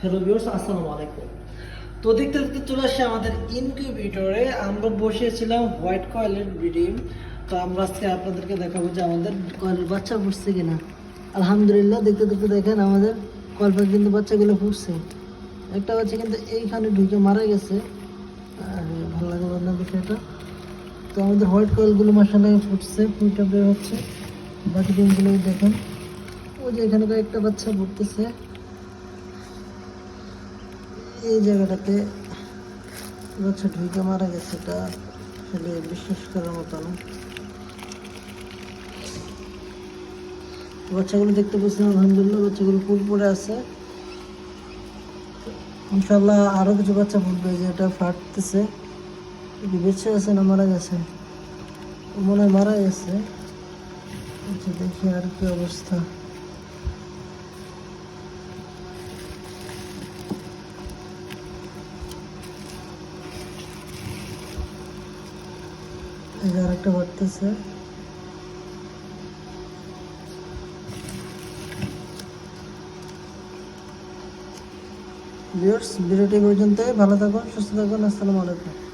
Hello viewers, আসসালামু আলাইকুম। তো দেখতে দেখতে চলে আসছে আমাদের ইনকিউবেটরে। আমরা বসেছিলাম হোয়াইট কয়েলের ব্রিডিং। তো আমরা আজকে আপনাদেরকে দেখাবো যে আমাদের কয়েলের বাচ্চা ফুটছে কিনা। আলহামদুলিল্লাহ, দেখতে দেখতে দেখেন আমাদের কয়েল পাখি কিন্তু বাচ্চাগুলো ফুটছে। একটা বাচ্চা কিন্তু এইখানে ঢুকে মারা গেছে। ভালো লাগলো না বিষয়টা। তো আমাদের হোয়াইট কয়েলগুলো মাসাল্লাহ ফুটছে, ফুটটা বের হচ্ছে। বাকি ডিমগুলো দেখেন, ওই যে এখানে কয়েকটা বাচ্চা ফুটতেছে এই জায়গাটাতে। বাচ্চা ঢুকে মারা গেছে, এটা আসলে বিশ্বাস করার মতো না। বাচ্চাগুলো দেখতে পাচ্ছেন, আলহামদুলিল্লাহ বাচ্চাগুলো ফুল পড়ে আছে। ইনশাল্লাহ আরো কিছু বাচ্চা ফুটবে। যে এটা ফাটতেছে, বেঁচে আছে না মারা গেছে? মনে হয় মারা গেছে। আচ্ছা, দেখি আর কি অবস্থা। এই যে আরেকটা ফাটতেছে। ভিউয়ার্স, ভিডিওটি পর্যন্ত। ভালো থাকুন, সুস্থ থাকুন। আসসালামু আলাইকুম।